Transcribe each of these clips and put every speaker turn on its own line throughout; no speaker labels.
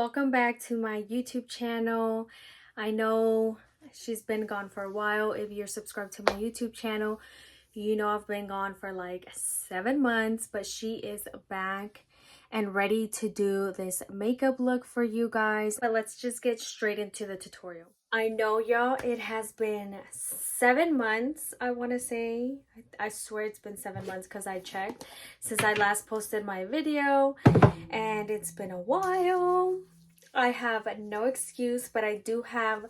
welcome back to my YouTube channel. I know she's been gone for a while. If you're subscribed to my YouTube channel, you know I've been gone for like 7 months, but she is back and ready to do this makeup look for you guys. But let's just get straight into the tutorial. I know, y'all, it has been 7 months, I want to say. I swear it's been 7 months because I checked since I last posted my video, and it's been a while. I have no excuse, but I do have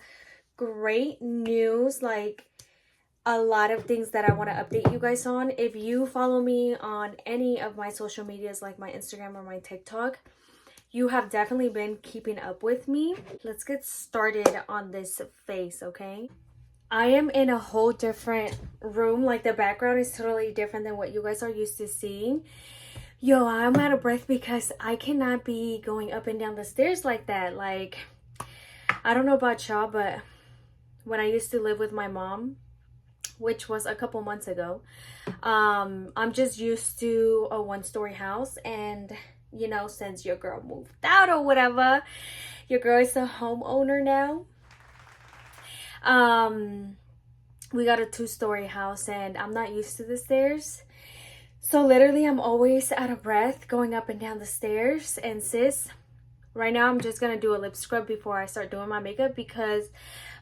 great news, like a lot of things that I want to update you guys on. If you follow me on any of my social medias, like my Instagram or my TikTok, you have definitely been keeping up with me. Let's get started on this face, okay? I am in a whole different room. Like, the background is totally different than what you guys are used to seeing. Yo, I'm out of breath because I cannot be going up and down the stairs like that. Like, I don't know about y'all, but when I used to live with my mom, which was a couple months ago, I'm just used to a one-story house, and you know, since your girl moved out or whatever, your girl is a homeowner now. We got a 2-story house, and I'm not used to the stairs, so literally I'm always out of breath going up and down the stairs. And sis, right now I'm just gonna do a lip scrub before I start doing my makeup because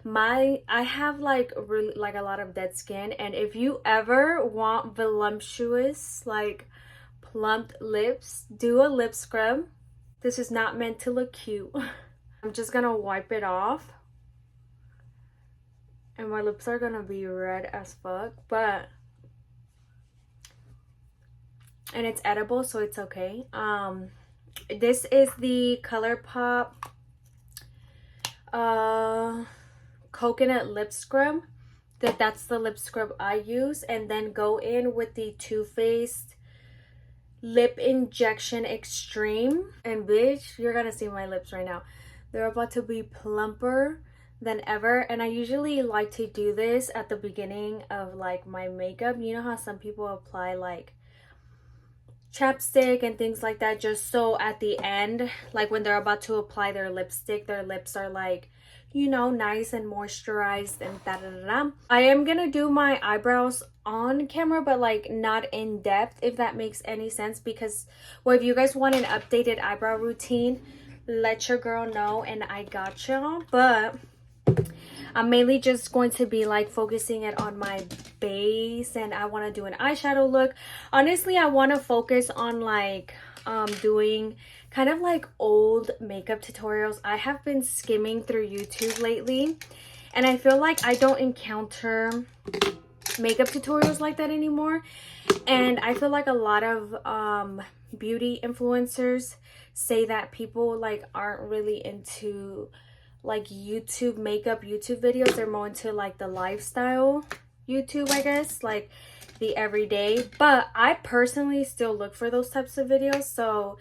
I have like really like a lot of dead skin, and if you ever want voluptuous, like plumped lips, do a lip scrub. This is not meant to look cute. I'm just gonna wipe it off, and my lips are gonna be red as fuck, but and it's edible, so it's okay. This is the Colourpop coconut lip scrub. That's the lip scrub I use, and then go in with the Too Faced Lip Injection Extreme. And bitch, you're gonna see my lips right now. They're about to be plumper than ever. And I usually like to do this at the beginning of like my makeup. You know how some people apply like chapstick and things like that, just so at the end, like when they're about to apply their lipstick, their lips are like, you know, nice and moisturized and da-da-da-da. I am gonna do my eyebrows on camera, but like not in depth, if that makes any sense, because well, if you guys want an updated eyebrow routine, let your girl know and I got y'all. But I'm mainly just going to be like focusing it on my base, and I want to do an eyeshadow look. Honestly, I want to focus on like doing kind of like old makeup tutorials. I have been skimming through YouTube lately, and I feel like I don't encounter makeup tutorials like that anymore. And I feel like a lot of beauty influencers say that people like aren't really into like YouTube makeup YouTube videos. They're more into like the lifestyle YouTube, I guess, like the everyday. But I personally still look for those types of videos. So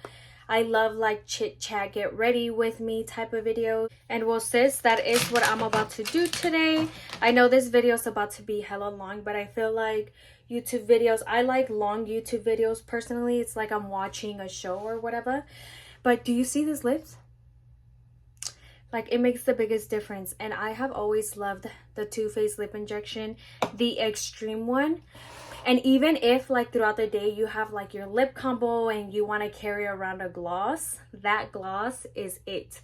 I love like chit chat, get ready with me type of video. And well sis, that is what I'm about to do today. I know this video is about to be hella long, but I feel like YouTube videos, I like long YouTube videos personally. It's like I'm watching a show or whatever. But do you see these lips? Like, it makes the biggest difference. And I have always loved the Too Faced lip injection, the extreme one. And even if like throughout the day you have like your lip combo and you want to carry around a gloss, that gloss is it.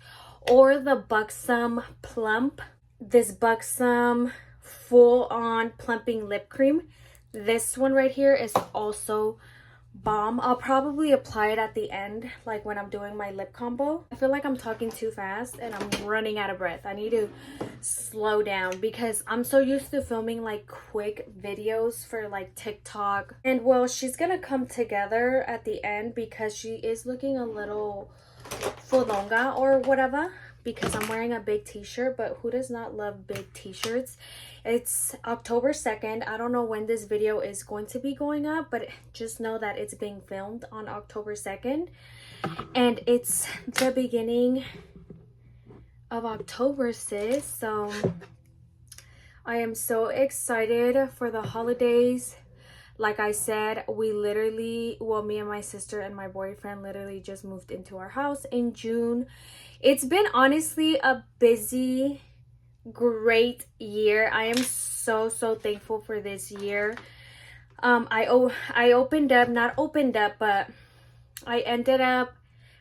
Or the Buxom Plump, this Buxom full on plumping lip cream. This one right here is also bomb. I'll probably apply it at the end, like when I'm doing my lip combo. I feel like I'm talking too fast and I'm running out of breath. I need to slow down because I'm so used to filming like quick videos for like TikTok. And well, she's gonna come together at the end because she is looking a little fodonga or whatever, because I'm wearing a big t-shirt. But who does not love big t-shirts? It's October 2nd. I don't know when this video is going to be going up, but just know that it's being filmed on October 2nd. And it's the beginning of October, sis. So I am so excited for the holidays. Like I said, we literally, well, me and my sister and my boyfriend literally just moved into our house in June. It's been honestly a busy, great year. I am so thankful for this year. I opened up, not opened up, but I ended up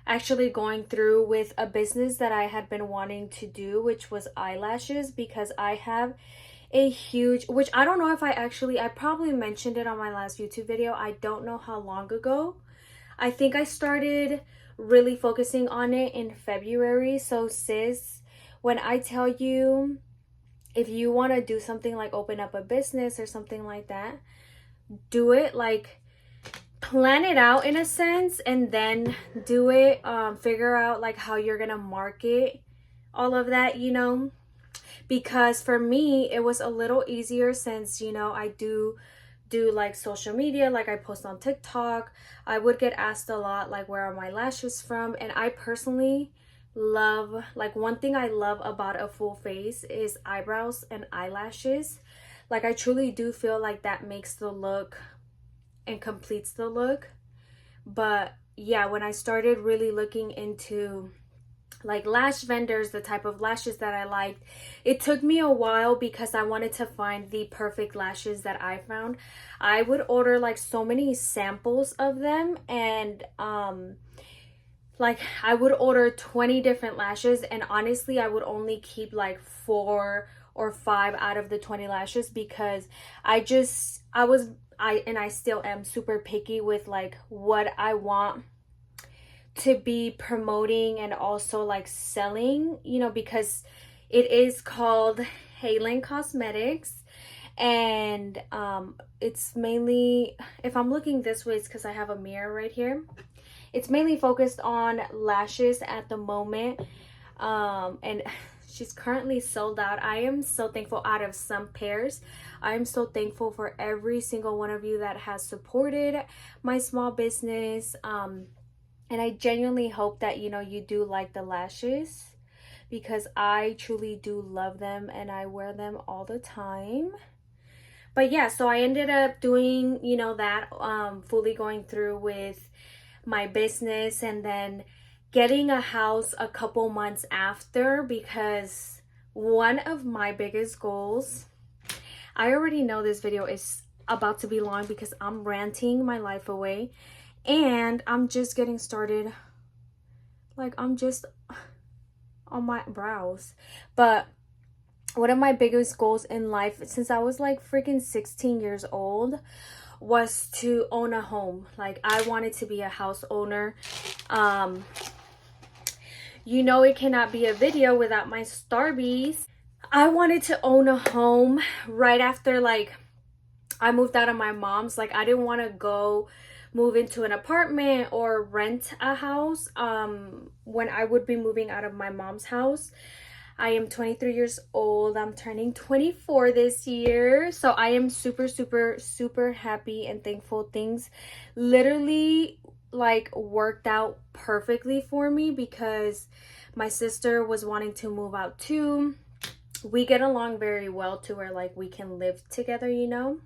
actually going through with a business that I had been wanting to do, which was eyelashes, because I have a huge, which I don't know if I probably mentioned it on my last YouTube video. I don't know how long ago. I think I started really focusing on it in February. So sis, when I tell you, if you want to do something like open up a business or something like that, do it, like plan it out in a sense, and then do it. Figure out like how you're gonna market all of that, you know, because for me it was a little easier since, you know, I do like social media, like I post on TikTok. I would get asked a lot like where are my lashes from, and I personally love, like one thing I love about a full face is eyebrows and eyelashes. Like I truly do feel like that makes the look and completes the look. But yeah, when I started really looking into like lash vendors, the type of lashes that I liked, it took me a while because I wanted to find the perfect lashes that I found. I would order like so many samples of them, and like I would order 20 different lashes, and honestly I would only keep like 4 or 5 out of the 20 lashes because I still am super picky with like what I want to be promoting and also like selling, you know, because it is called Halen Cosmetics, and it's mainly, if I'm looking this way, it's because I have a mirror right here. It's mainly focused on lashes at the moment, and she's currently sold out. I am so thankful. Out of some pairs, I am so thankful for every single one of you that has supported my small business. And I genuinely hope that, you know, you do like the lashes, because I truly do love them and I wear them all the time. But yeah, so I ended up doing, you know, that, fully going through with my business, and then getting a house a couple months after, because one of my biggest goals, I already know this video is about to be long because I'm ranting my life away, and I'm just getting started. Like I'm just on my brows. But one of my biggest goals in life since I was like freaking 16 years old was to own a home. Like I wanted to be a house owner. You know, it cannot be a video without my Starbies. I wanted to own a home right after like I moved out of my mom's. Like I didn't want to go move into an apartment or rent a house when I would be moving out of my mom's house. I am 23 years old. I'm turning 24 this year. So I am super happy and thankful. Things literally like worked out perfectly for me because my sister was wanting to move out too. We get along very well to where like we can live together, you know.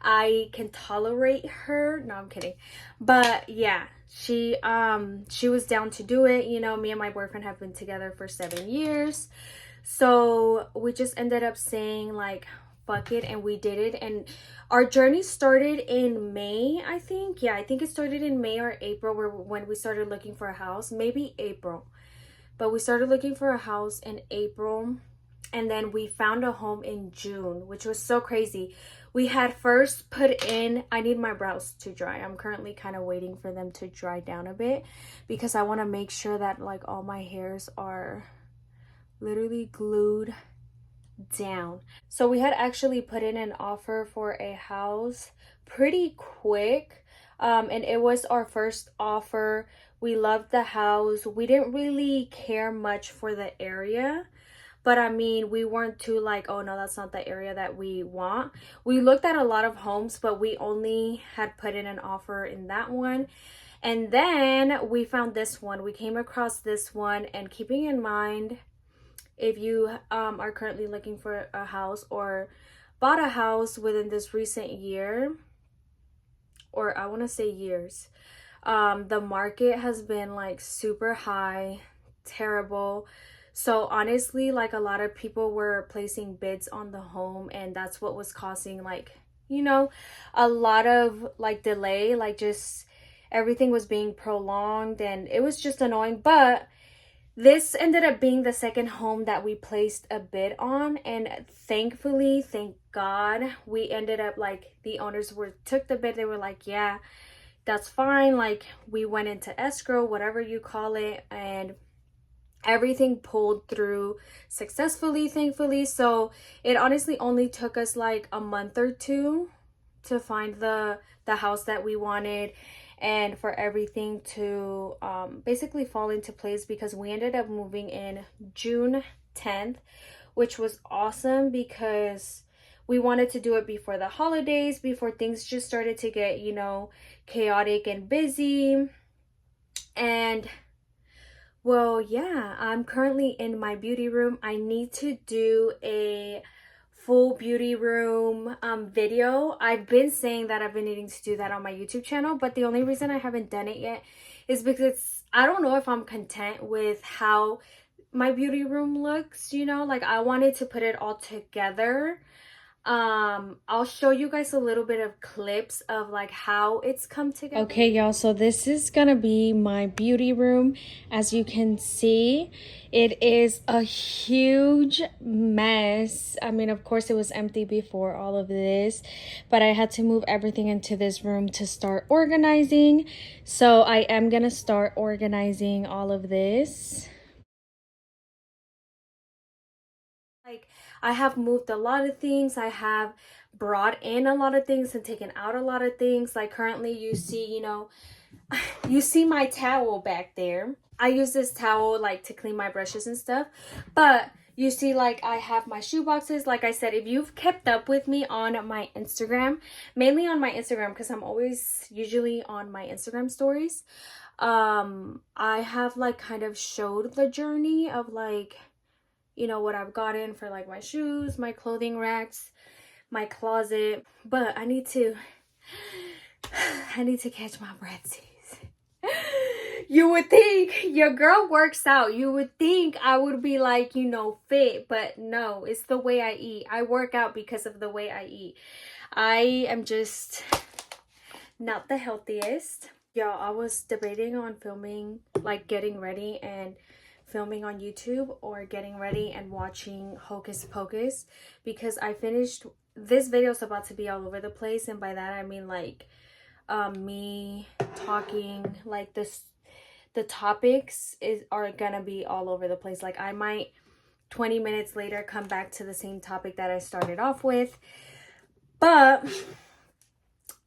I can tolerate her. No, I'm kidding. But yeah, she was down to do it. You know, me and my boyfriend have been together for 7 years. So we just ended up saying like, fuck it, and we did it. And our journey started in May, I think. Yeah, I think it started in May or April when we started looking for a house. Maybe April. But we started looking for a house in April. And then we found a home in June, which was so crazy. We had first put in, I need my brows to dry. I'm currently kind of waiting for them to dry down a bit because I want to make sure that like all my hairs are literally glued down. So we had actually put in an offer for a house pretty quick, and it was our first offer. We loved the house. We didn't really care much for the area. But I mean, we weren't too like, oh no, that's not the area that we want. We looked at a lot of homes, but we only had put in an offer in that one. And then we found this one. We came across this one, and keeping in mind, if you are currently looking for a house or bought a house within this recent year, or I want to say years. The market has been like super high, terrible. So honestly, like a lot of people were placing bids on the home, and that's what was causing like, you know, a lot of like delay, like just everything was being prolonged and it was just annoying. But this ended up being the second home that we placed a bid on, and thankfully, thank God, we ended up like the owners took the bid. They were like, yeah, that's fine. Like we went into escrow, whatever you call it, and everything pulled through successfully, thankfully. So it honestly only took us like a month or two to find the house that we wanted, and for everything to basically fall into place, because we ended up moving in June 10th, which was awesome because we wanted to do it before the holidays, before things just started to get, you know, chaotic and busy. And well, yeah, I'm currently in my beauty room. I need to do a full beauty room video. I've been saying that I've been needing to do that on my YouTube channel, but the only reason I haven't done it yet is because I don't know if I'm content with how my beauty room looks, you know, like I wanted to put it all together. I'll show you guys a little bit of clips of like how it's come together. Okay, y'all, so this is gonna be my beauty room. As you can see, it is a huge mess. I mean, of course it was empty before all of this, but I had to move everything into this room to start organizing. So I am gonna start organizing all of this. Like I have moved a lot of things. I have brought in a lot of things and taken out a lot of things. Like currently you see, you know, you see my towel back there. I use this towel like to clean my brushes and stuff. But you see, like I have my shoe boxes. Like I said, if you've kept up with me on my Instagram, mainly on my Instagram, because I'm always usually on my Instagram stories, I have like kind of showed the journey of like, you know, what I've gotten for like my shoes, my clothing racks, my closet. But I need to catch my breath, sis. You would think your girl works out. You would think I would be like, you know, fit, but no, it's the way I eat. I work out because of the way I eat. I am just not the healthiest. Y'all, I was debating on filming, like getting ready and filming on YouTube, or getting ready and watching Hocus Pocus, because I finished this video. Is about to be all over the place, and by that I mean like me talking like this, the topics are gonna be all over the place. Like I might 20 minutes later come back to the same topic that I started off with. But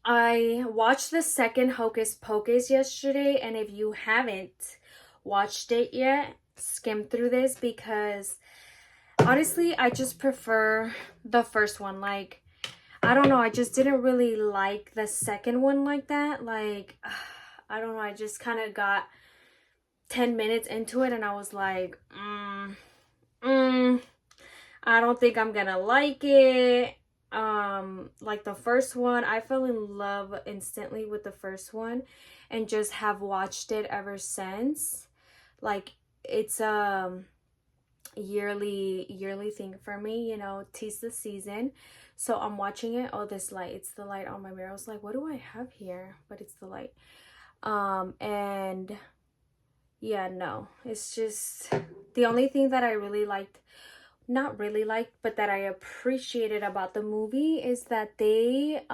I watched the second Hocus Pocus yesterday, and if you haven't watched it yet, skim through this, because honestly I just prefer the first one. Like I don't know, I just didn't really like the second one like that. Like I don't know, I just kind of got 10 minutes into it and I was like I don't think I'm gonna like it. Like the first one, I fell in love instantly with the first one and just have watched it ever since. Like it's a yearly thing for me, you know, 'tis the season. So I'm watching it. Oh, this light, it's the light on my mirror. I was like, what do I have here? But it's the light. And yeah, no, it's just the only thing that I really liked, not really liked, but that I appreciated about the movie is that they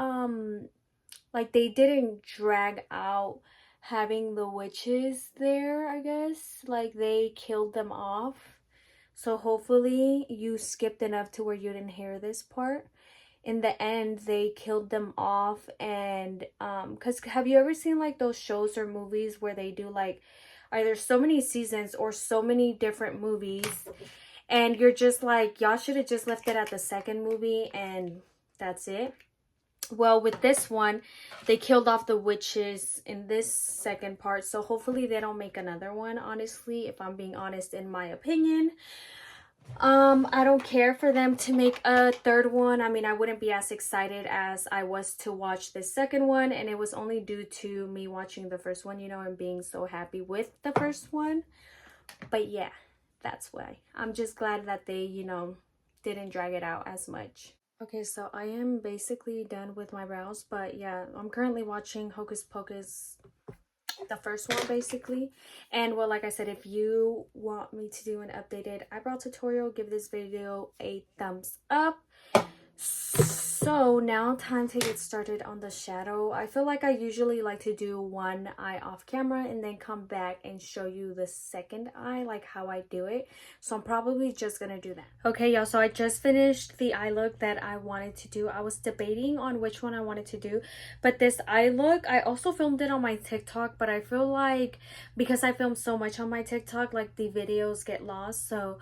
like they didn't drag out having the witches there, I guess. Like they killed them off. So hopefully you skipped enough to where you didn't hear this part. In the end, they killed them off. And because have you ever seen like those shows or movies where they do like either so many seasons or so many different movies, and you're just like, y'all should have just left it at the second movie and that's it? Well, with this one, they killed off the witches in this second part. So hopefully they don't make another one, honestly, if I'm being honest, in my opinion. I don't care for them to make a third one. I mean, I wouldn't be as excited as I was to watch the second one, and it was only due to me watching the first one, you know, and being so happy with the first one. But yeah, that's why. I'm just glad that they, you know, didn't drag it out as much. Okay, so I am basically done with my brows, but yeah, I'm currently watching Hocus Pocus, the first one basically. And well, like I said, if you want me to do an updated eyebrow tutorial, give this video a thumbs up. So now time to get started on the shadow. I feel like I usually like to do one eye off camera and then come back and show you the second eye, like how I do it. So I'm probably just gonna do that. Okay, y'all, so I just finished the eye look that I wanted to do. I was debating on which one I wanted to do, but this eye look, I also filmed it on my TikTok, but I feel like because I filmed so much on my TikTok, like the videos get lost. So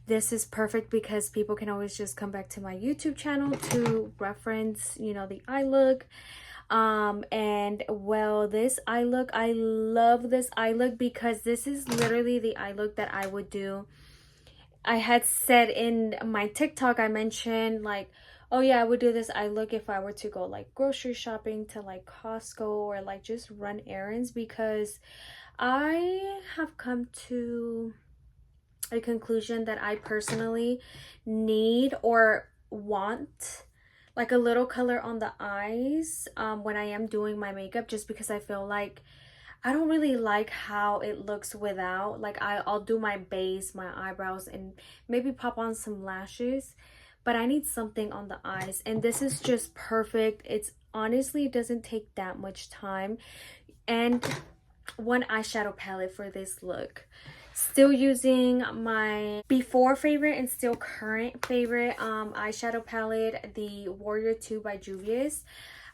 this is perfect because people can always just come back to my YouTube channel to reference, you know, the eye look. And well, this eye look, I love this eye look because this is literally the eye look that I would do. I had said in my TikTok, I mentioned like, oh yeah, I would do this eye look if I were to go like grocery shopping to like Costco or like just run errands, because I have come to a conclusion that I personally need or want like a little color on the eyes when I am doing my makeup, just because I feel like I don't really like how it looks without. Like I'll do my base, my eyebrows, and maybe pop on some lashes, but I need something on the eyes, and this is just perfect. It's honestly, it doesn't take that much time. And one eyeshadow palette for this look. Still using my before favorite and still current favorite eyeshadow palette, the Warrior 2 by Juvia's.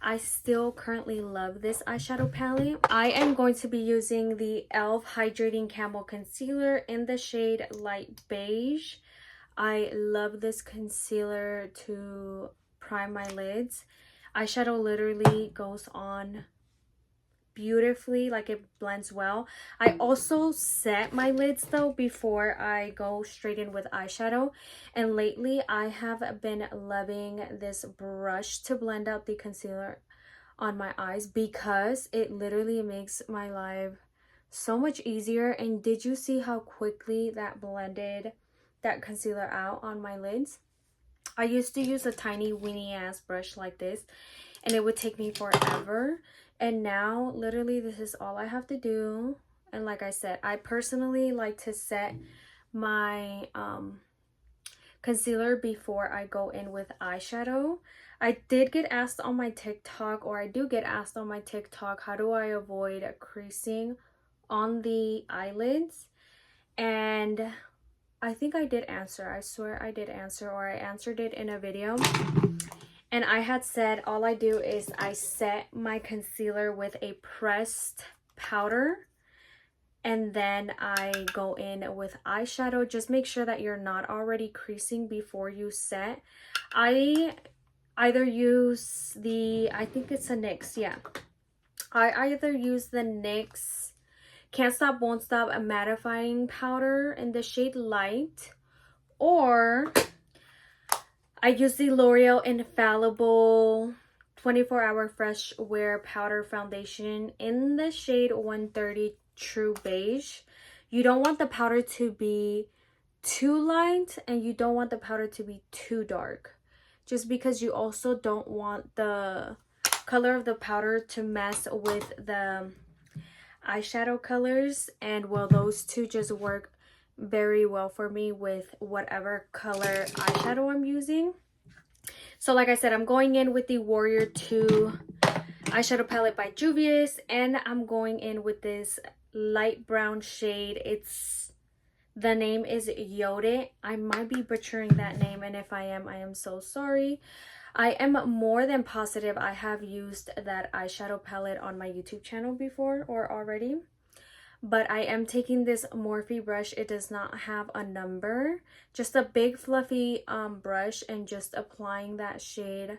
I still currently love this eyeshadow palette. I am going to be using the e.l.f. Hydrating Camo Concealer in the shade Light Beige. I love this concealer to prime my lids. Eyeshadow literally goes on beautifully, like it blends well. I also set my lids though before I go straight in with eyeshadow, and lately I have been loving this brush to blend out the concealer on my eyes because it literally makes my life so much easier. And did you see how quickly that blended that concealer out on my lids? I used to use a tiny weenie ass brush like this and it would take me forever, and now literally this is all I have to do. And like I said, I personally like to set my concealer before I go in with eyeshadow. I did get asked on my TikTok, or I do get asked on my TikTok, how do I avoid creasing on the eyelids? And I think I did answer. I swear I did answer, or I answered it in a video. And I had said all I do is I set my concealer with a pressed powder, and then I go in with eyeshadow. Just make sure that you're not already creasing before you set. I either use the, I think it's a NYX, yeah. I either use the NYX Can't Stop Won't Stop a mattifying powder in the shade Light, or I use the L'Oreal Infallible 24-Hour Fresh Wear Powder Foundation in the shade 130 True Beige. You don't want the powder to be too light and you don't want the powder to be too dark, just because you also don't want the color of the powder to mess with the eyeshadow colors. And well, those two just work very well for me with whatever color eyeshadow I'm using. So like I said, I'm going in with the Warrior 2 eyeshadow palette by Juvia's, and I'm going in with this light brown shade. The name is Yode. I might be butchering that name, and if I am so sorry. I am more than positive I have used that eyeshadow palette on my YouTube channel before or already. But I am taking this Morphe brush. It does not have a number. Just a big fluffy brush, and just applying that shade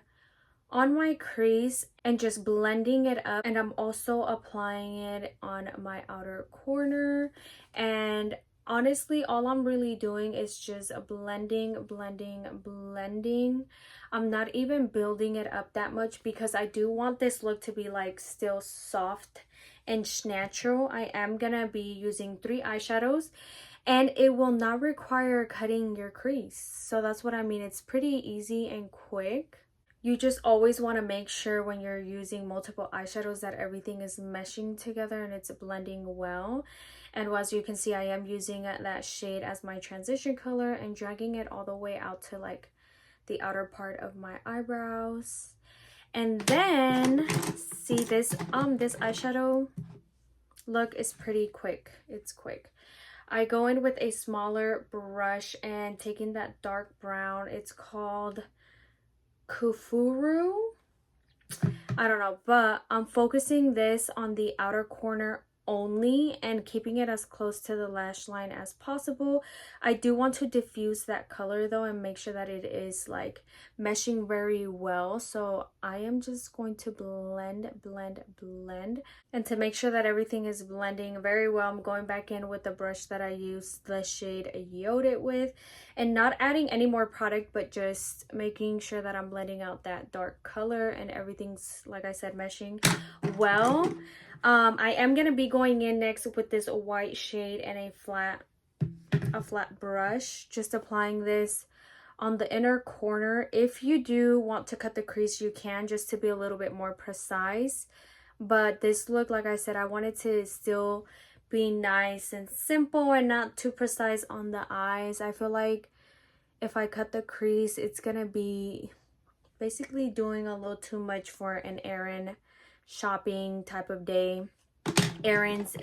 on my crease and just blending it up. And I'm also applying it on my outer corner and honestly, all I'm really doing is just blending, blending, blending. I'm not even building it up that much because I do want this look to be like still soft and natural. I am gonna be using 3 eyeshadows and it will not require cutting your crease. So that's what I mean. It's pretty easy and quick. You just always want to make sure when you're using multiple eyeshadows that everything is meshing together and it's blending well. And as you can see, I am using that shade as my transition color and dragging it all the way out to like the outer part of my eyebrows. And then see this eyeshadow look is pretty quick. It's quick. I go in with a smaller brush and taking that dark brown. It's called Kufuru. I don't know, but I'm focusing this on the outer corner only and keeping it as close to the lash line as possible. I do want to diffuse that color though and make sure that it is like meshing very well. So I am just going to blend, blend, blend. And to make sure that everything is blending very well, I'm going back in with the brush that I used the shade Yoded with and not adding any more product, but just making sure that I'm blending out that dark color and everything's, like I said, meshing well. I am going to be going in next with this white shade and a flat brush, just applying this on the inner corner. If you do want to cut the crease, you can, just to be a little bit more precise. But this look, like I said, I wanted to still be nice and simple and not too precise on the eyes. I feel like if I cut the crease, it's going to be basically doing a little too much for an errand shopping type of day. Errands,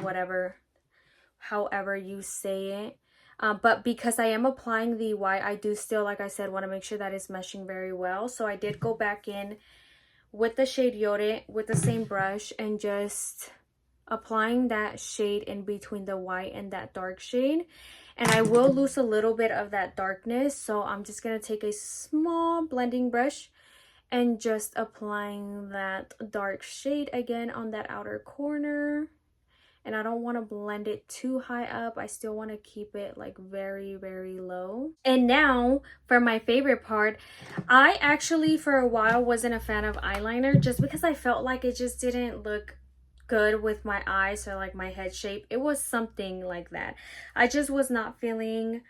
whatever, however you say it. But because I am applying the white, I do still, like I said, want to make sure that it's meshing very well. So I did go back in with the shade Yoded with the same brush and just applying that shade in between the white and that dark shade. And I will lose a little bit of that darkness, so I'm just going to take a small blending brush and just applying that dark shade again on that outer corner. And I don't want to blend it too high up. I still want to keep it like very, very low. And now for my favorite part, I actually for a while wasn't a fan of eyeliner just because I felt like it just didn't look good with my eyes or like my head shape. It was something like that. I just was not feeling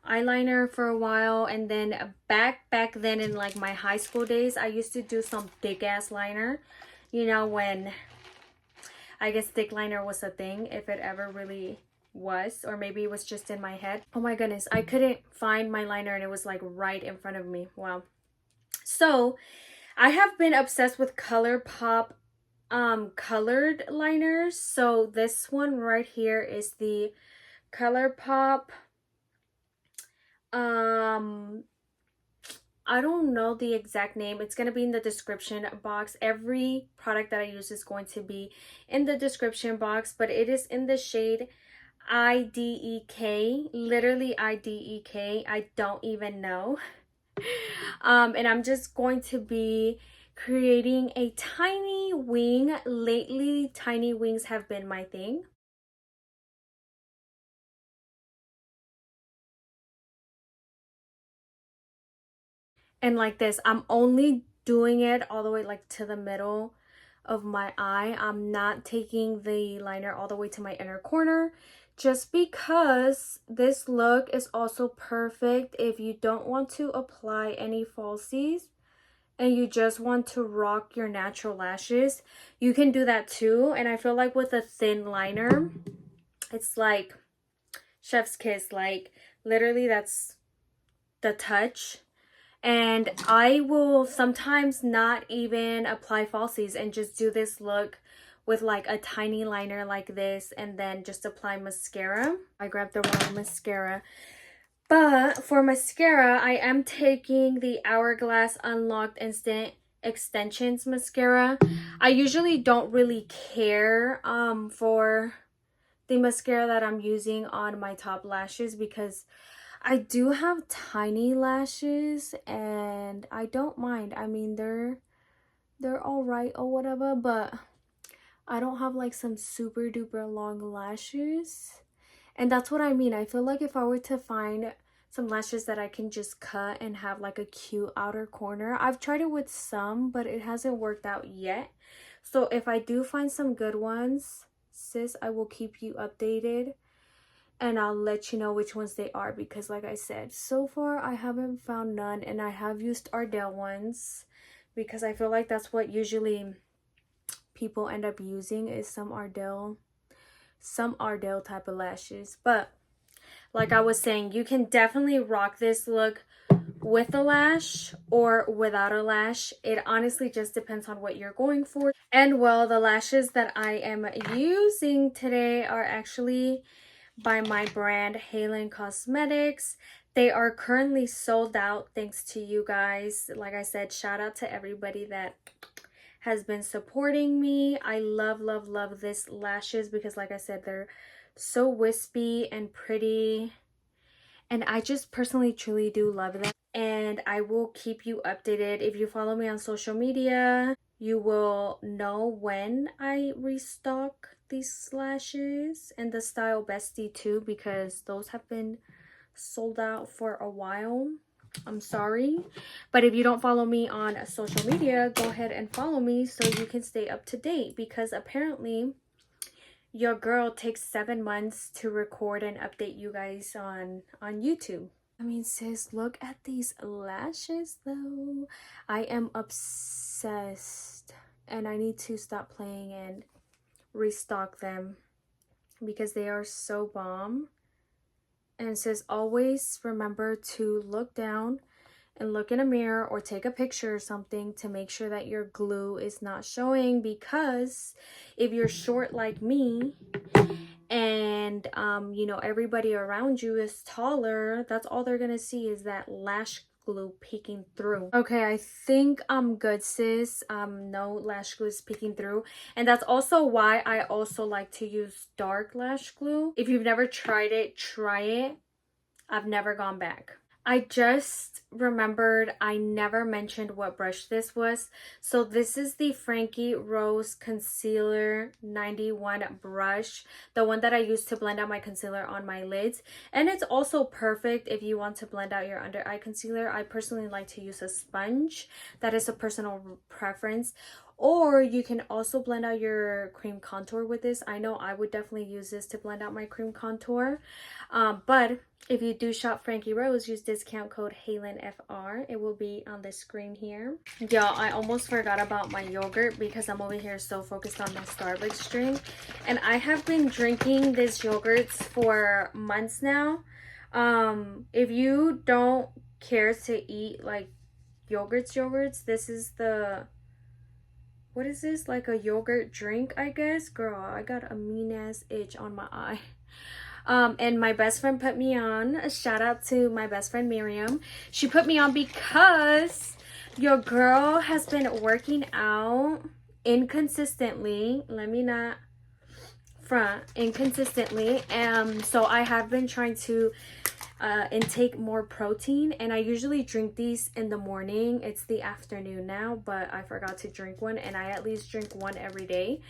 eyeliner for a while. And then back then in like my high school days, I used to do some thick ass liner, you know, when I guess thick liner was a thing, if it ever really was, or maybe it was just in my head. Oh my goodness, I couldn't find my liner and it was like right in front of me. Wow. So I have been obsessed with Colourpop colored liners. So this one right here is the Colourpop I don't know the exact name. It's going to be in the description box. Every product that I use is going to be in the description box, but it is in the shade IDEK, literally IDEK. I don't even know. And I'm just going to be creating a tiny wing. Lately, tiny wings have been my thing. And like this, I'm only doing it all the way like to the middle of my eye. I'm not taking the liner all the way to my inner corner, just because this look is also perfect if you don't want to apply any falsies and you just want to rock your natural lashes. You can do that too. And I feel like with a thin liner, it's like chef's kiss. Like literally that's the touch. And I will sometimes not even apply falsies and just do this look with like a tiny liner like this and then just apply mascara. I grabbed the wrong mascara. But for mascara, I am taking the Hourglass Unlocked Instant Extensions mascara. I usually don't really care for the mascara that I'm using on my top lashes because I do have tiny lashes and I don't mind. I mean, they're all right or whatever, but I don't have like some super duper long lashes. And that's what I mean. I feel like if I were to find some lashes that I can just cut and have like a cute outer corner. I've tried it with some, but it hasn't worked out yet. So if I do find some good ones, sis, I will keep you updated. And I'll let you know which ones they are, because like I said, so far I haven't found none, and I have used Ardell ones because I feel like that's what usually people end up using, is some Ardell type of lashes. But like I was saying, you can definitely rock this look with a lash or without a lash. It honestly just depends on what you're going for. And well, the lashes that I am using today are actually by my brand Halen Cosmetics. They are currently sold out thanks to you guys. Like I said, shout out to everybody that has been supporting me. I love this lashes because like I said, they're so wispy and pretty, and I just personally truly do love them. And I will keep you updated. If you follow me on social media, you will know when I restock these lashes, and the style Bestie too, because those have been sold out for a while. I'm sorry, but if you don't follow me on social media, go ahead and follow me so you can stay up to date, because apparently your girl takes 7 months to record and update you guys on YouTube. I mean, sis, look at these lashes though. I am obsessed, and I need to stop playing and restock them because they are so bomb. And sis, always remember to look down and look in a mirror or take a picture or something to make sure that your glue is not showing, because if you're short like me and you know, everybody around you is taller, that's all they're gonna see is that lash glue peeking through. Okay, I think I'm good, sis. No lash glue is peeking through, and that's also why I also like to use dark lash glue. If you've never tried it, try it. I've never gone back. I just remembered I never mentioned what brush this was. So this is the Frankie Rose Concealer 91 brush, the one that I use to blend out my concealer on my lids. And it's also perfect if you want to blend out your under eye concealer. I personally like to use a sponge. That is a personal preference. Or you can also blend out your cream contour with this. I know I would definitely use this to blend out my cream contour. But if you do shop Frankie Rose, use discount code HALENFR. It will be on the screen here. Y'all, I almost forgot about my yogurt because I'm over here so focused on my Starbucks drink. And I have been drinking this yogurts for months now. If you don't care to eat like yogurts, this is the... what is this? Like a yogurt drink, I guess? Girl, I got a mean ass itch on my eye. And my best friend put me on. A shout out to my best friend Miriam. She put me on because your girl has been working out inconsistently. Let me not front. Inconsistently. So I have been trying to intake more protein, and I usually drink these in the morning. It's the afternoon now, but I forgot to drink one, and I at least drink one every day.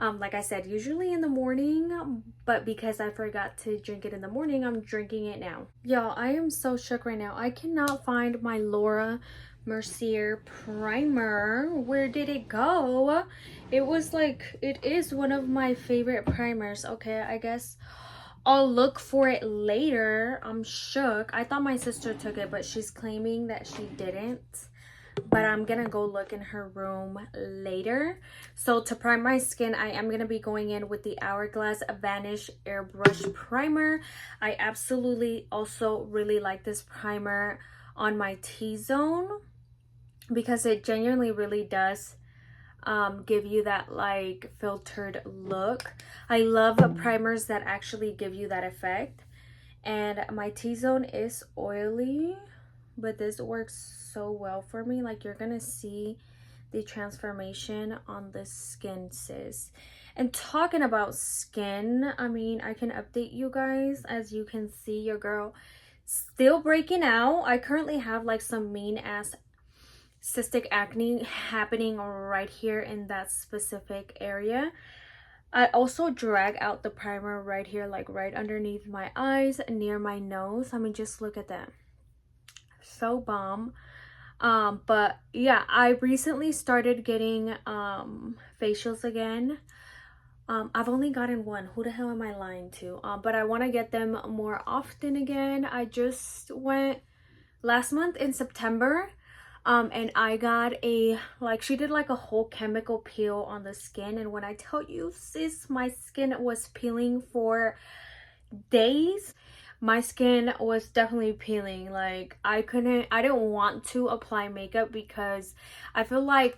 Like I said, usually in the morning, but because I forgot to drink it in the morning, I'm drinking it now. Y'all, I am so shook right now. I cannot find my Laura Mercier primer. Where did it go? It was like, it is one of my favorite primers. Okay, I guess I'll look for it later. I'm shook. I thought my sister took it, but she's claiming that she didn't. But I'm gonna go look in her room later. So to prime my skin, I am gonna be going in with the Hourglass Vanish Airbrush Primer. I absolutely also really like this primer on my T-zone because it genuinely really does give you that like filtered look. I love primers that actually give you that effect. And my T-zone is oily, but this works so well for me. Like, you're gonna see the transformation on the skin, sis. And talking about skin, I mean, I can update you guys. As you can see, your girl still breaking out. I currently have like some mean ass cystic acne happening right here in that specific area. I also drag out the primer right here, like right underneath my eyes, near my nose. I mean, just look at that. So bomb. But yeah, I recently started getting facials again. I've only gotten one. Who the hell am I lying to? But I want to get them more often again. I just went last month in September, and I got a, like, she did like a whole chemical peel on the skin, and when I tell you, sis, my skin was peeling for days. My skin was definitely peeling. Like, I didn't want to apply makeup because I feel like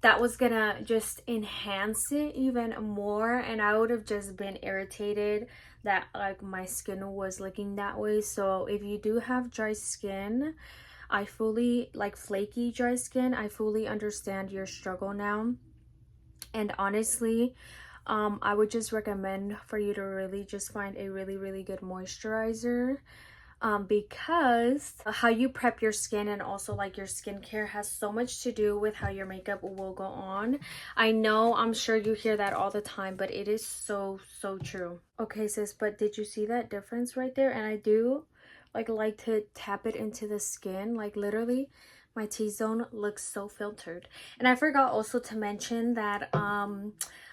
that was gonna just enhance it even more, and I would have just been irritated that like my skin was looking that way. So if you do have dry skin, I fully, like flaky dry skin, I fully understand your struggle now. And honestly, I would just recommend for you to really just find a really good moisturizer, because how you prep your skin and also like your skincare has so much to do with how your makeup will go on. I know, I'm sure you hear that all the time, but it is so true. Okay, sis, but did you see that difference right there? And I do like to tap it into the skin, like literally my T-zone looks so filtered. And I forgot also to mention that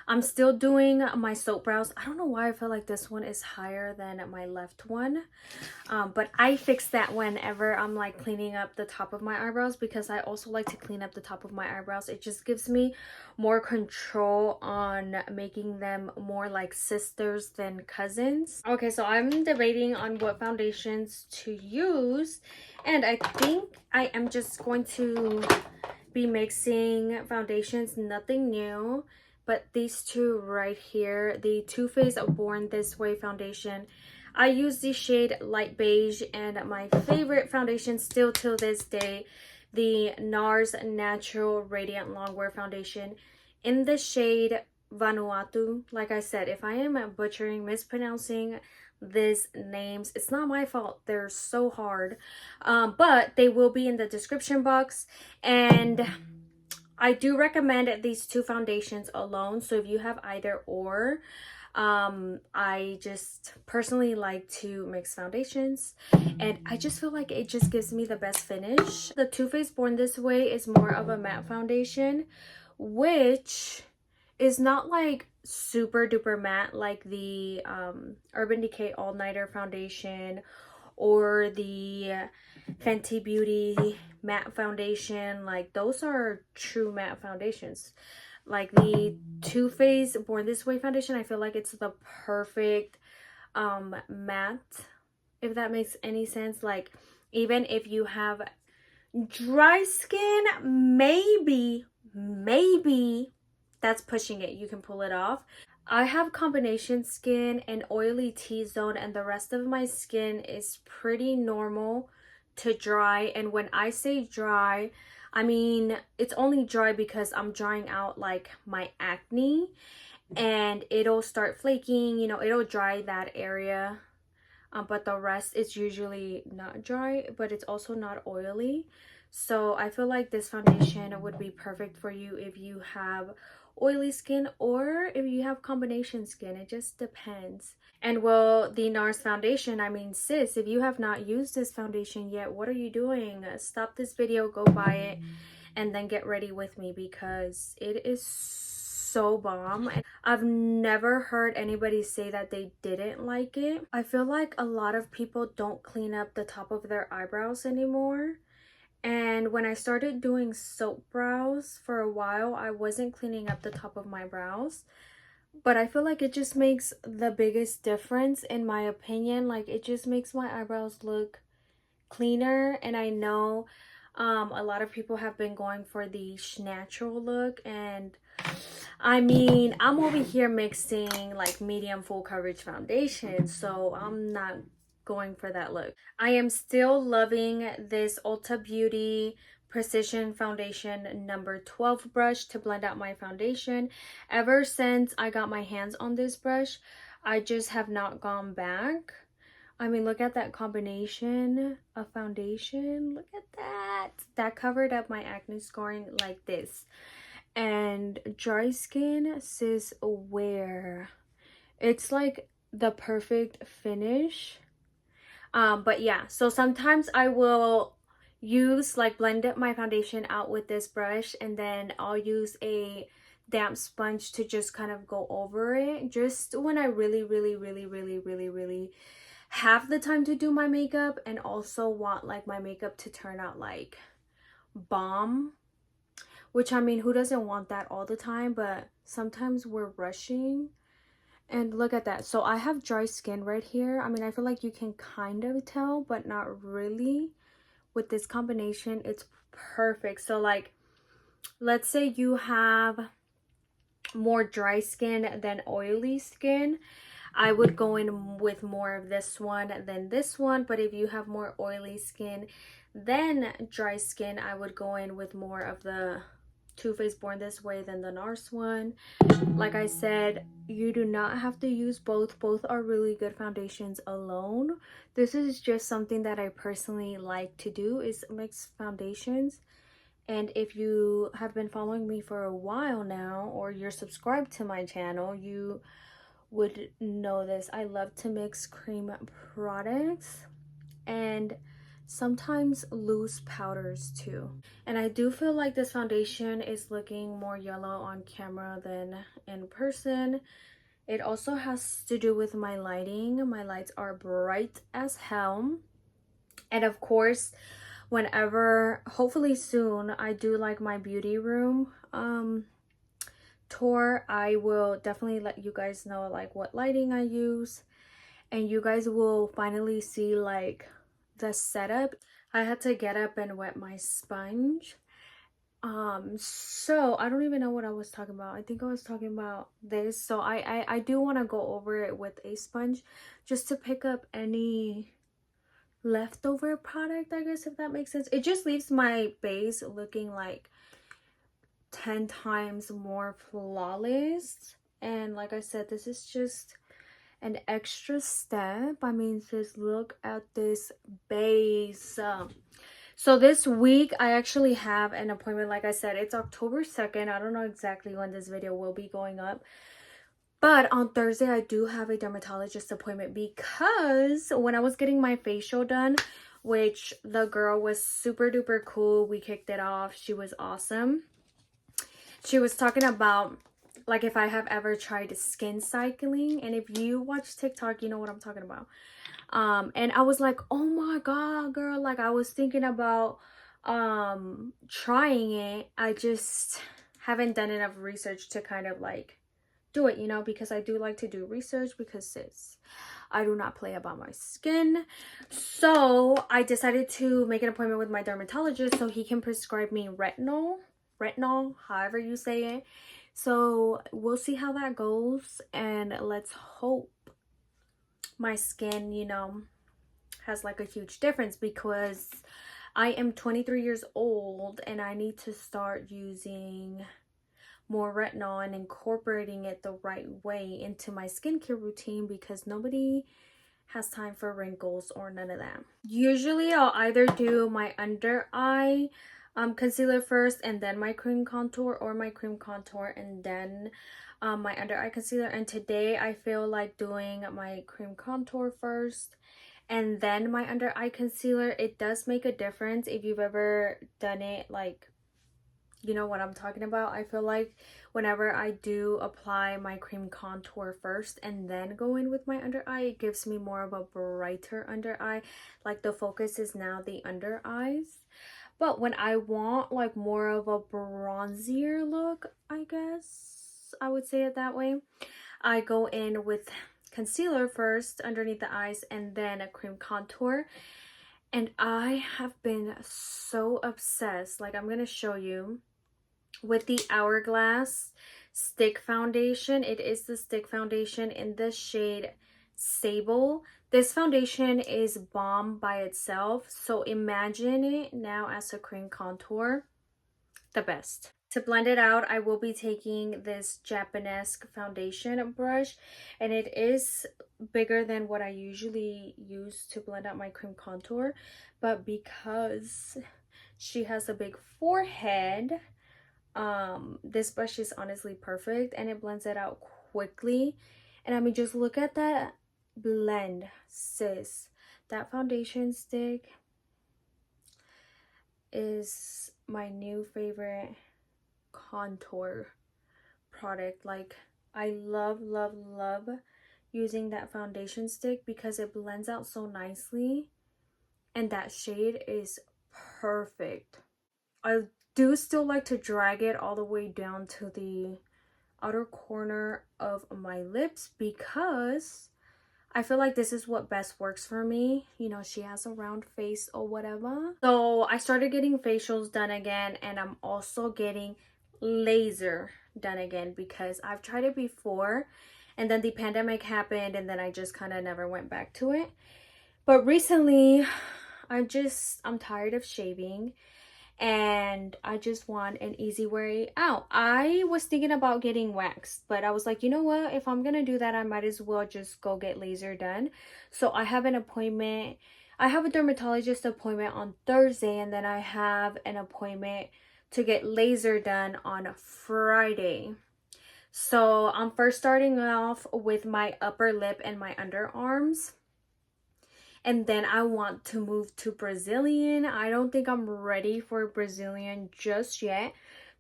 I'm still doing my soap brows. I don't know why I feel like this one is higher than my left one. But I fix that whenever I'm like cleaning up the top of my eyebrows, because I also like to clean up the top of my eyebrows. It just gives me more control on making them more like sisters than cousins. Okay, so I'm debating on what foundations to use, and I think I am just going to be mixing foundations, nothing new, but these two right here, the Too Faced Born This Way foundation. I use the shade Light Beige, and my favorite foundation still till this day, the Nars Natural Radiant Longwear foundation in the shade Vanuatu. Like I said, if I am butchering, mispronouncing these names, it's not my fault. They're so hard, but they will be in the description box. And I do recommend these two foundations alone, so if you have either or, I just personally like to mix foundations, and I just feel like it just gives me the best finish. The Too Faced Born This Way is more of a matte foundation, which is not like super duper matte like the Urban Decay All Nighter foundation or the Fenty Beauty matte foundation. Like, those are true matte foundations. Like the Too Faced Born This Way foundation, I feel like it's the perfect matte, if that makes any sense. Like, even if you have dry skin, maybe that's pushing it, you can pull it off. I have combination skin and oily T-zone, and the rest of my skin is pretty normal to dry. And when I say dry, I mean it's only dry because I'm drying out like my acne, and it'll start flaking, you know, it'll dry that area, but the rest is usually not dry, but it's also not oily. So I feel like this foundation would be perfect for you if you have oily skin or if you have combination skin. It just depends. And well, the Nars foundation, I mean, sis, if you have not used this foundation yet, what are you doing? Stop this video, go buy it, and then get ready with me, because it is so bomb. I've never heard anybody say that they didn't like it. I feel like a lot of people don't clean up the top of their eyebrows anymore. And when I started doing soap brows for a while, I wasn't cleaning up the top of my brows. But I feel like it just makes the biggest difference, in my opinion. Like, it just makes my eyebrows look cleaner. And I know a lot of people have been going for the natural look, and I mean, I'm over here mixing like medium full coverage foundation, so I'm not going for that look. I am still loving this Ulta Beauty Precision Foundation number 12 brush to blend out my foundation. Ever since I got my hands on this brush, I just have not gone back. I mean, look at that combination of foundation. Look at that. That covered up my acne scoring like this. And dry skin, sis, wear. It's like the perfect finish. But yeah, so sometimes I will use like blend up my foundation out with this brush, and then I'll use a damp sponge to just kind of go over it just when I really have the time to do my makeup, and also want like my makeup to turn out like bomb, which I mean, who doesn't want that all the time? But sometimes we're rushing. And look at that. So I have dry skin right here. I mean, I feel like you can kind of tell, but not really. With this combination, it's perfect. So like, let's say you have more dry skin than oily skin, I would go in with more of this one than this one. But if you have more oily skin than dry skin, I would go in with more of the Too Faced Born This Way than the Nars one. Like I said, you do not have to use both. Both are really good foundations alone. This is just something that I personally like to do, is mix foundations. And if you have been following me for a while now, or you're subscribed to my channel, you would know this. I love to mix cream products and sometimes loose powders too. And I do feel like this foundation is looking more yellow on camera than in person. It also has to do with my lighting. My lights are bright as hell. And of course, whenever, hopefully soon, I do like my beauty room tour, I will definitely let you guys know like what lighting I use, and you guys will finally see like the setup. I had to get up and wet my sponge. So I don't even know what I was talking about. I think I was talking about this. So I do want to go over it with a sponge just to pick up any leftover product, I guess, if that makes sense. It just leaves my base looking like 10 times more flawless. And like I said, this is just an extra step. I mean, just look at this base. So this week I actually have an appointment. Like I said, it's October 2nd. I don't know exactly when this video will be going up, but on Thursday I do have a dermatologist appointment, because when I was getting my facial done, which the girl was super duper cool, we kicked it off, she was awesome. She was talking about like if I have ever tried skin cycling, and if you watch TikTok, you know what I'm talking about. And I was like, oh my god, girl, like I was thinking about trying it. I just haven't done enough research to kind of like do it, you know, because I do like to do research, because sis, I do not play about my skin. So I decided to make an appointment with my dermatologist so he can prescribe me retinol, however you say it. So we'll see how that goes, and let's hope my skin, you know, has like a huge difference, because I am 23 years old and I need to start using more retinol and incorporating it the right way into my skincare routine, because nobody has time for wrinkles or none of that. Usually I'll either do my under eye concealer first and then my cream contour, or my cream contour and then my under eye concealer. And today I feel like doing my cream contour first and then my under eye concealer. It does make a difference if you've ever done it, like, you know what I'm talking about. I feel like whenever I do apply my cream contour first and then go in with my under eye, it gives me more of a brighter under eye. Like the focus is now the under eyes. But when I want like more of a bronzier look, I guess I would say it that way, I go in with concealer first underneath the eyes and then a cream contour. And I have been so obsessed, like I'm gonna show you, with the Hourglass stick foundation. It is the stick foundation in the shade Sable. This foundation is bomb by itself, so imagine it now as a cream contour. The best. To blend it out, I will be taking this Japanese foundation brush, and it is bigger than what I usually use to blend out my cream contour, but because she has a big forehead, This brush is honestly perfect and it blends it out quickly. And I mean, just look at that blend, sis. That foundation stick is my new favorite contour product. Like, I love using that foundation stick because it blends out so nicely, and that shade is perfect. I do still like to drag it all the way down to the outer corner of my lips because I feel like this is what best works for me. You know, she has a round face or whatever. So I started getting facials done again, and I'm also getting laser done again because I've tried it before and then the pandemic happened and then I just kind of never went back to it. But recently I'm tired of shaving and I just want an easy way out. I was thinking about getting waxed, but I was like, you know what, if I'm gonna do that, I might as well just go get laser done. So I have an appointment. I have a dermatologist appointment on Thursday, and then I have an appointment to get laser done on Friday. So I'm first starting off with my upper lip and my underarms. And then I want to move to Brazilian. I don't think I'm ready for Brazilian just yet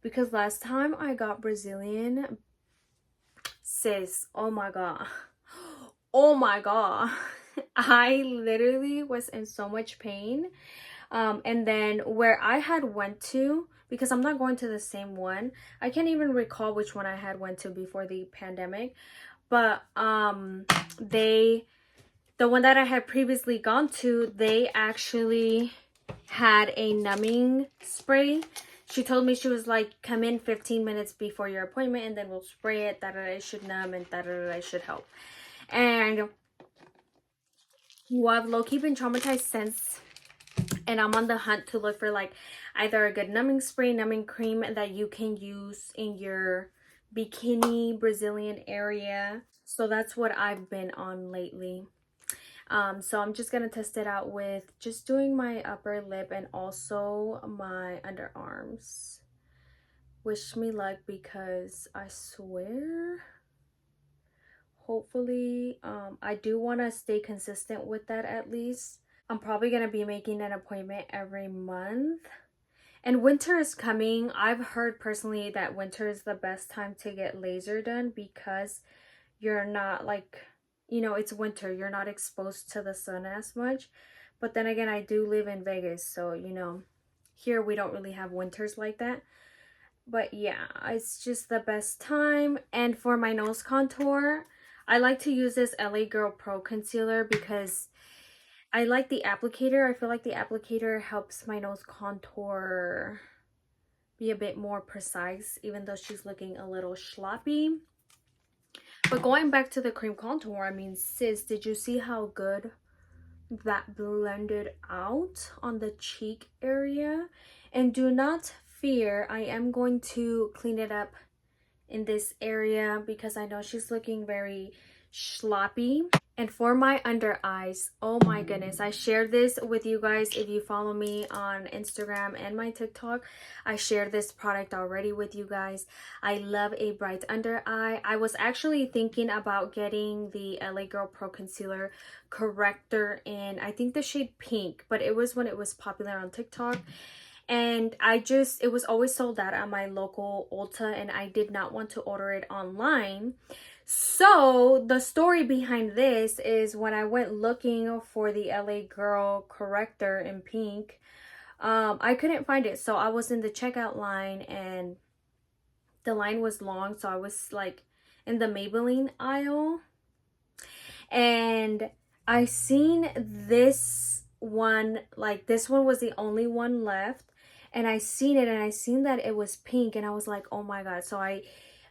because last time I got Brazilian, sis, oh my god. Oh my god. I literally was in so much pain. And then where I had went to, because I'm not going to the same one. I can't even recall which one I had went to before the pandemic. But the one that I had previously gone to, they actually had a numbing spray. She told me, she was like, come in 15 minutes before your appointment and then we'll spray it, that it should numb and that it should help. And well, I've low-key been traumatized since, and I'm on the hunt to look for like either a good numbing spray, numbing cream that you can use in your bikini Brazilian area. So that's what I've been on lately. So I'm just gonna test it out with just doing my upper lip and also my underarms. Wish me luck because I swear, hopefully, I do want to stay consistent with that at least. I'm probably gonna be making an appointment every month. And winter is coming. I've heard personally that winter is the best time to get laser done because you're not like, you know, it's winter, you're not exposed to the sun as much. But then again, I do live in Vegas, so you know, here we don't really have winters like that. But yeah, it's just the best time. And for my nose contour, I like to use this LA Girl Pro concealer because I like the applicator. I feel like the applicator helps my nose contour be a bit more precise, even though she's looking a little sloppy. But going back to the cream contour, I mean, sis, did you see how good that blended out on the cheek area? And do not fear, I am going to clean it up in this area because I know she's looking very sloppy. And for my under eyes, oh my goodness, I shared this with you guys. If you follow me on Instagram and my TikTok, I shared this product already with you guys. I love a bright under eye. I was actually thinking about getting the LA Girl Pro Concealer Corrector in, I think, the shade pink, but it was when it was popular on TikTok. And it was always sold out at my local Ulta, and I did not want to order it online. So the story behind this is when I went looking for the LA Girl Corrector in pink, I couldn't find it. So I was in the checkout line and the line was long. So I was like in the Maybelline aisle and I seen this one, like this one was the only one left. And I seen it and I seen that it was pink and I was like, oh my god. So I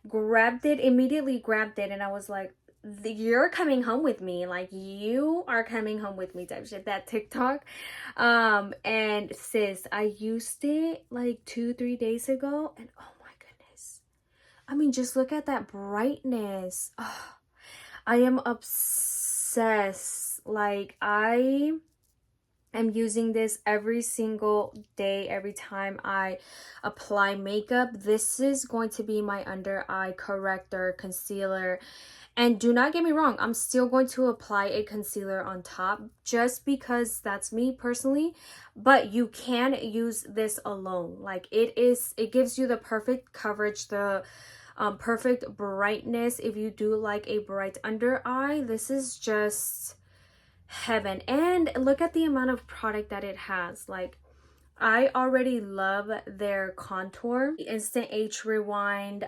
immediately grabbed it and I was like, you're coming home with me, like you are coming home with me type shit, that TikTok. And sis, I used it like 2-3 days ago and oh my goodness, I mean, just look at that brightness. Oh, I am obsessed. Like I'm using this every single day, every time I apply makeup. This is going to be my under eye corrector, concealer. And do not get me wrong, I'm still going to apply a concealer on top just because that's me personally. But you can use this alone. Like it gives you the perfect coverage, the perfect brightness. If you do like a bright under eye, this is just heaven. And look at the amount of product that it has. Like I already love their contour, Instant Age Rewind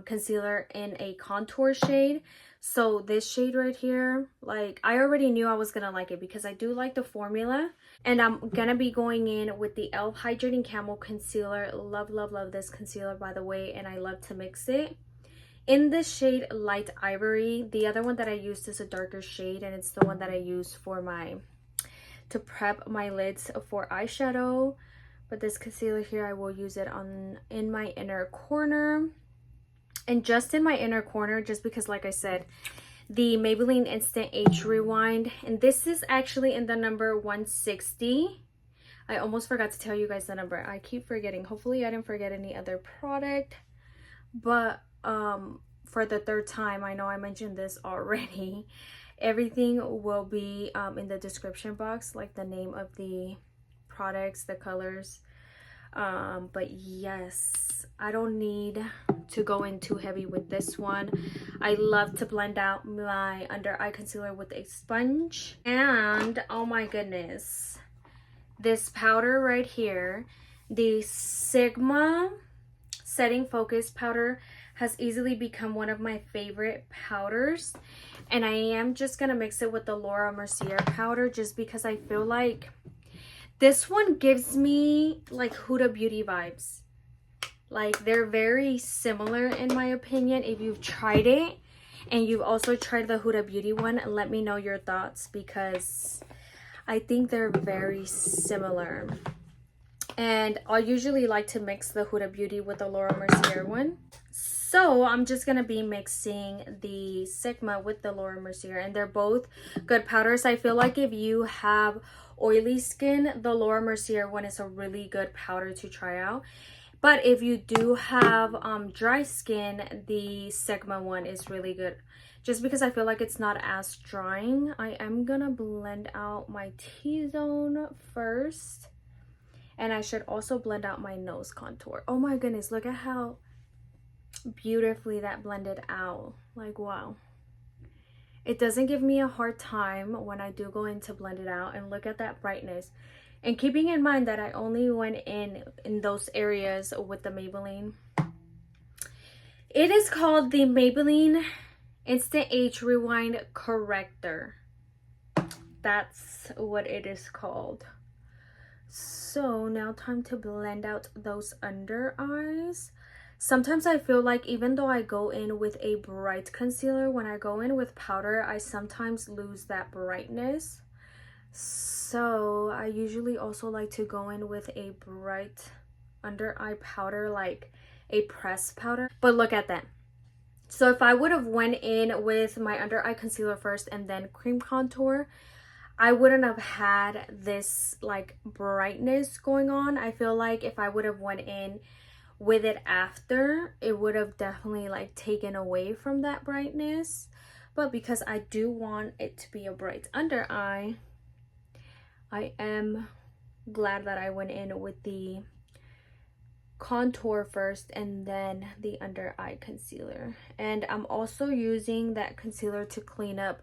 concealer in a contour shade. So this shade right here, like I already knew I was gonna like it because I do like the formula. And I'm gonna be going in with the e.l.f. Hydrating Camo Concealer. Love, love, love this concealer, by the way, and I love to mix it in this shade Light Ivory. The other one that I used is a darker shade, and it's the one that I use for to prep my lids for eyeshadow. But this concealer here, I will use it in my inner corner, and just in my inner corner, just because like I said, the Maybelline Instant Age Rewind, and this is actually in the number 160. I almost forgot to tell you guys the number. I keep forgetting. Hopefully I didn't forget any other product, but for the third time, I know I mentioned this already, everything will be in the description box, like the name of the products, the colors. But yes, I don't need to go in too heavy with this one. I love to blend out my under eye concealer with a sponge. And oh my goodness, this powder right here, the Sigma Setting Focus powder, has easily become one of my favorite powders. And I am just gonna mix it with the Laura Mercier powder just because I feel like this one gives me like Huda Beauty vibes. Like they're very similar in my opinion. If you've tried it and you've also tried the Huda Beauty one, let me know your thoughts because I think they're very similar. And I usually like to mix the Huda Beauty with the Laura Mercier one. So I'm just going to be mixing the Sigma with the Laura Mercier, and they're both good powders. I feel like if you have oily skin, the Laura Mercier one is a really good powder to try out. But if you do have dry skin, the Sigma one is really good. Just because I feel like it's not as drying. I am going to blend out my T-zone first. And I should also blend out my nose contour. Oh my goodness, look at how beautifully that blended out. Like wow, it doesn't give me a hard time when I do go in to blend it out. And look at that brightness, and keeping in mind that I only went in those areas with the Maybelline. It is called the Maybelline Instant Age Rewind Corrector. That's what it is called. So now time to blend out those under eyes. Sometimes I feel like even though I go in with a bright concealer, when I go in with powder, I sometimes lose that brightness. So I usually also like to go in with a bright under eye powder, like a pressed powder. But look at that. So if I would have went in with my under eye concealer first and then cream contour, I wouldn't have had this like brightness going on. I feel like if I would have went in with it after, it would have definitely like taken away from that brightness. But because I do want it to be a bright under eye, I am glad that I went in with the contour first and then the under eye concealer. And I'm also using that concealer to clean up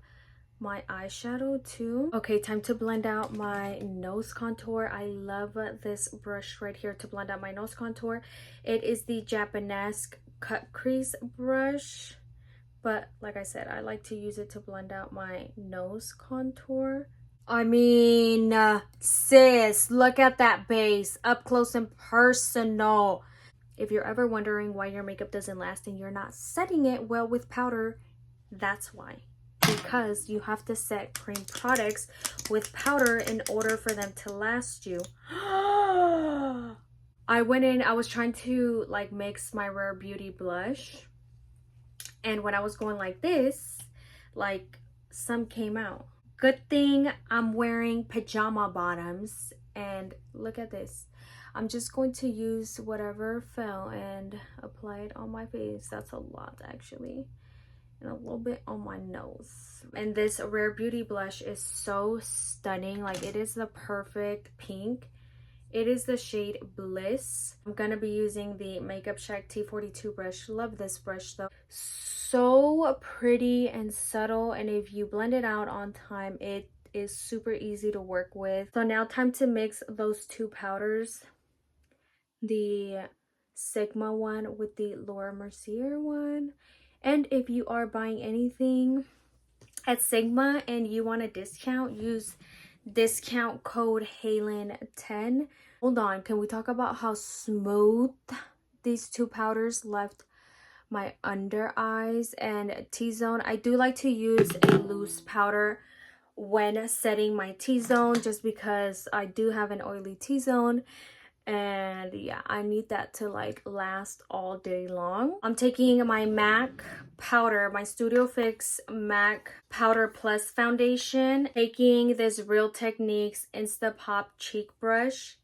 my eyeshadow too. Okay, time to blend out my nose contour. I love this brush right here to blend out my nose contour. It is the Japanese cut crease brush, but like I said, I like to use it to blend out my nose contour. I mean, sis, look at that base up close and personal. If you're ever wondering why your makeup doesn't last and you're not setting it well with powder, that's why. Because you have to set cream products with powder in order for them to last you. I went in, I was trying to like mix my Rare Beauty blush, and when I was going like this, like some came out. Good thing I'm wearing pajama bottoms, and look at this. I'm just going to use whatever fell and apply it on my face. That's a lot actually. And a little bit on my nose. And this Rare Beauty blush is so stunning. Like, it is the perfect pink. It is the shade Bliss. I'm gonna be using the Makeup Shack T42 brush. Love this brush though. So pretty and subtle, and if you blend it out on time, it is super easy to work with. So now time to mix those two powders. The Sigma one with the Laura Mercier one. And if you are buying anything at Sigma and you want a discount, use discount code HALEN10. Hold on, can we talk about how smooth these two powders left my under eyes and T-zone? I do like to use a loose powder when setting my T-zone, just because I do have an oily T-zone. And yeah, I need that to like last all day long. I'm taking my MAC powder, my Studio Fix MAC Powder Plus foundation, taking this Real Techniques Insta Pop cheek brush,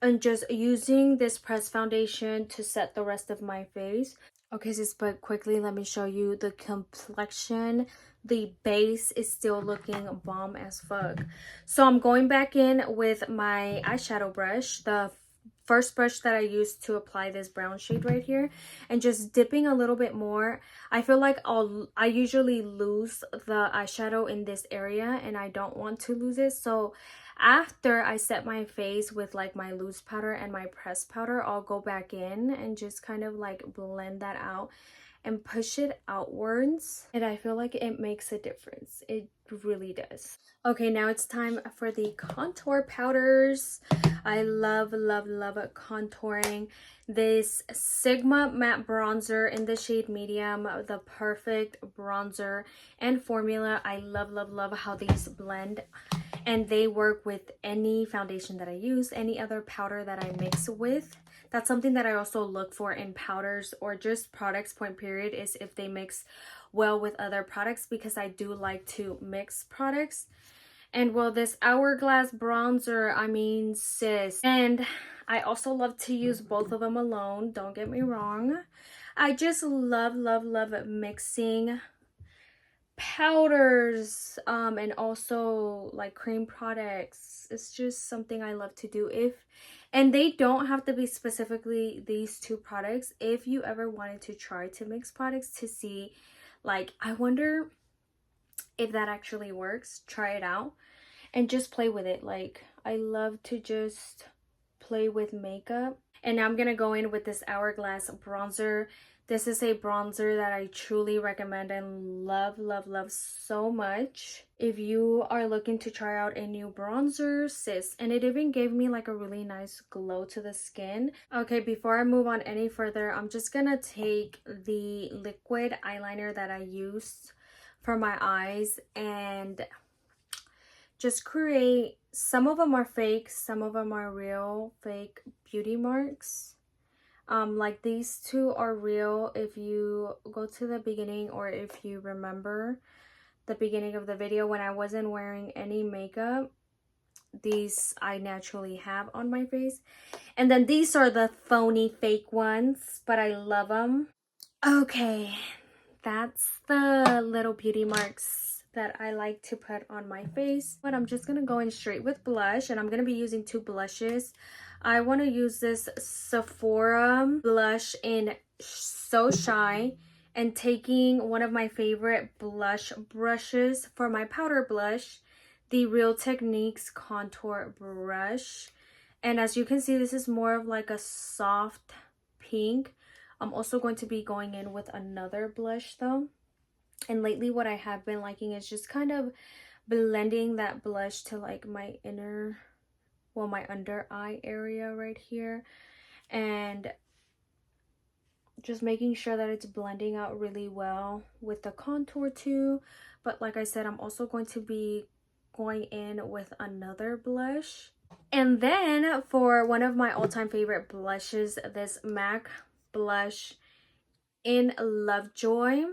and just using this press foundation to set the rest of my face. Okay, sis, but quickly let me show you the complexion. The base is still looking bomb as fuck. So I'm going back in with my eyeshadow brush, the first brush that I used to apply this brown shade right here, and just dipping a little bit more. I feel like I usually lose the eyeshadow in this area, and I don't want to lose it. So after I set my face with like my loose powder and my pressed powder, I'll go back in and just kind of like blend that out and push it outwards, and I feel like it makes a difference. It really does. Okay, now it's time for the contour powders. I love contouring. This Sigma matte bronzer in the shade medium, the perfect bronzer and formula. I love how these blend, and they work with any foundation that I use, any other powder that I mix with. That's something that I also look for in powders or just products, point period, is if they mix well with other products, because I do like to mix products. And well, this Hourglass bronzer, I mean, sis. And I also love to use both of them alone, don't get me wrong. I just love mixing powders and also like cream products. It's just something I love to do. And they don't have to be specifically these two products. If you ever wanted to try to mix products to see, like, I wonder if that actually works, try it out and just play with it. Like, I love to just play with makeup. And now I'm gonna go in with this Hourglass bronzer. This is a bronzer that I truly recommend and love so much. If you are looking to try out a new bronzer, sis, and it even gave me like a really nice glow to the skin. Okay, before I move on any further, I'm just gonna take the liquid eyeliner that I used for my eyes and just create, some of them are fake, some of them are real fake beauty marks. Like these two are real. If you go to the beginning, or if you remember the beginning of the video when I wasn't wearing any makeup, these I naturally have on my face. And then these are the phony fake ones, but I love them. Okay, that's the little beauty marks that I like to put on my face. But I'm just gonna go in straight with blush, and I'm gonna be using two blushes. I want to use this Sephora blush in So Shy, and taking one of my favorite blush brushes for my powder blush, the Real Techniques contour brush. And as you can see, this is more of like a soft pink. I'm also going to be going in with another blush though. And lately what I have been liking is just kind of blending that blush to like my inner, well, my under eye area right here, and just making sure that it's blending out really well with the contour too. But like I said, I'm also going to be going in with another blush. And then for one of my all-time favorite blushes, this MAC blush in Lovejoy,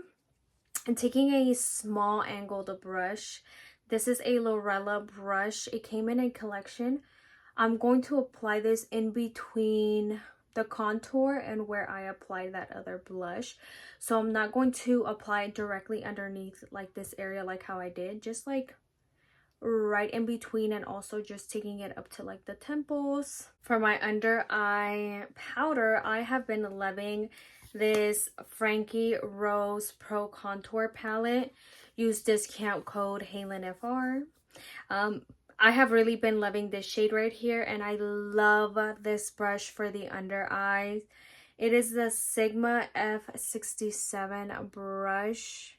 and taking a small angled brush, This is a Lorella brush. It came in a collection. I'm going to apply this in between the contour and where I applied that other blush. So I'm not going to apply it directly underneath like this area like how I did. Just like right in between, and also just taking it up to like the temples. For my under eye powder, I have been loving this Frankie Rose Pro Contour Palette. Use discount code HALENFR. I have really been loving this shade right here, and I love this brush for the under eyes. It is the Sigma F67 brush,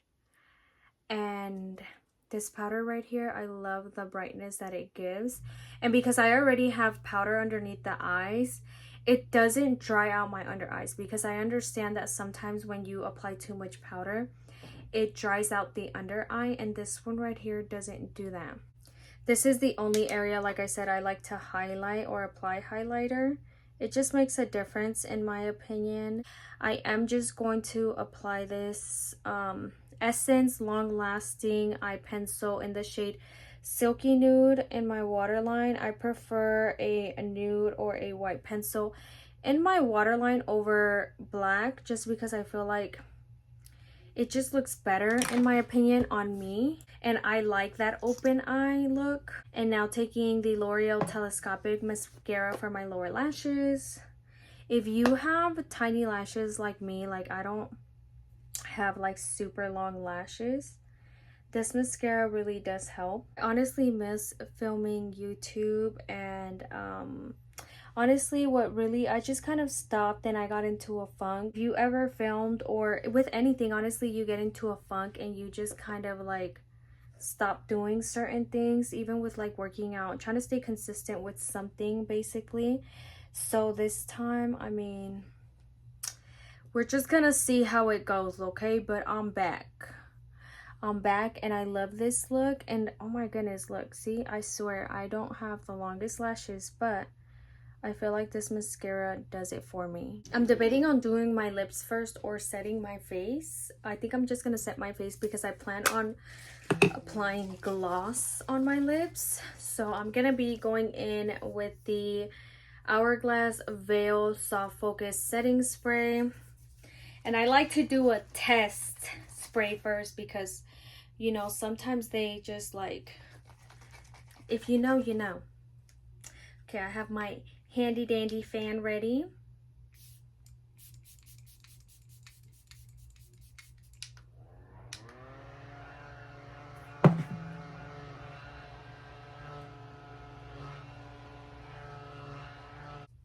and this powder right here, I love the brightness that it gives. And because I already have powder underneath the eyes, it doesn't dry out my under eyes, because I understand that sometimes when you apply too much powder, it dries out the under eye, and this one right here doesn't do that. This is the only area, like I said, I like to highlight or apply highlighter. It just makes a difference in my opinion. I am just going to apply this Essence Long Lasting Eye Pencil in the shade Silky Nude in my waterline. I prefer a nude or a white pencil in my waterline over black, just because I feel like it just looks better in my opinion on me, and I like that open eye look. And now taking the L'Oreal Telescopic Mascara for my lower lashes. If you have tiny lashes like me, like I don't have like super long lashes, this mascara really does help. I honestly miss filming YouTube, and honestly what really, I just kind of stopped and I got into a funk. If you ever filmed, or with anything, honestly, you get into a funk and you just kind of like stop doing certain things, even with like working out, trying to stay consistent with something basically. So this time, I mean, we're just gonna see how it goes, okay? But I'm back and I love this look. And oh my goodness, look, see, I swear I don't have the longest lashes, but I feel like this mascara does it for me. I'm debating on doing my lips first or setting my face. I think I'm just gonna set my face because I plan on applying gloss on my lips. So I'm gonna be going in with the Hourglass Veil Soft Focus Setting Spray. And I like to do a test spray first, because you know, sometimes they just like, if you know, you know. Okay, I have my handy dandy fan ready.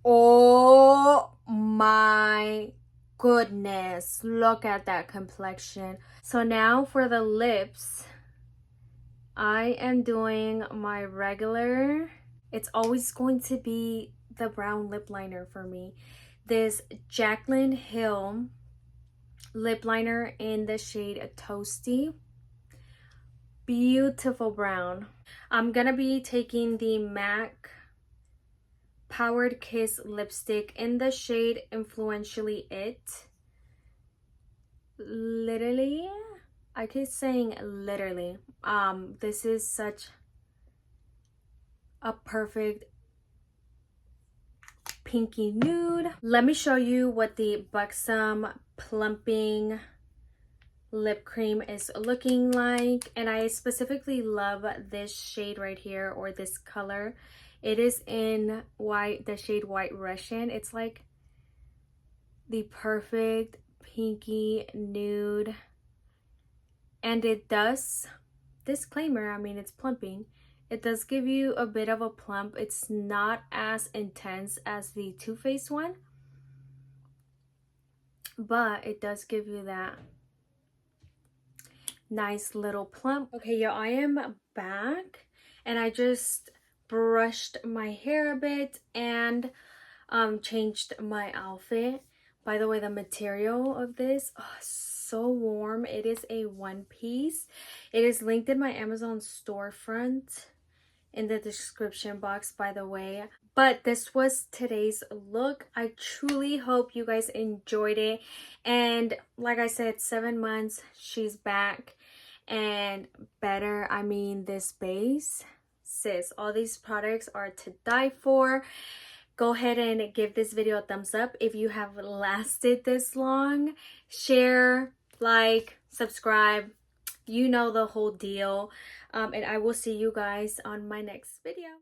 Oh my goodness, look at that complexion. So now for the lips, I am doing my regular, it's always going to be the brown lip liner for me. This Jaclyn Hill lip liner in the shade Toasty. Beautiful brown. I'm gonna be taking the MAC Powered Kiss lipstick in the shade Influentially It. Literally, I keep saying literally. This is such a perfect pinky nude. Let me show you what the Buxom Plumping lip cream is looking like. And I specifically love this shade right here, or this color. It is in white, the shade White Russian. It's like the perfect pinky nude, and it does, disclaimer, I mean, it's plumping. It does give you a bit of a plump. It's not as intense as the Too Faced one, but it does give you that nice little plump. Okay, yo, I am back, and I just brushed my hair a bit and changed my outfit. By the way, the material of this, oh, so warm. It is a one piece. It is linked in my Amazon storefront in the description box, by the way. But this was today's look. I truly hope you guys enjoyed it. And like I said, 7 months, she's back. and better. I mean, this base, sis, all these products are to die for. Go ahead and give this video a thumbs up if you have lasted this long. Share, like, subscribe, you know the whole deal. And I will see you guys on my next video.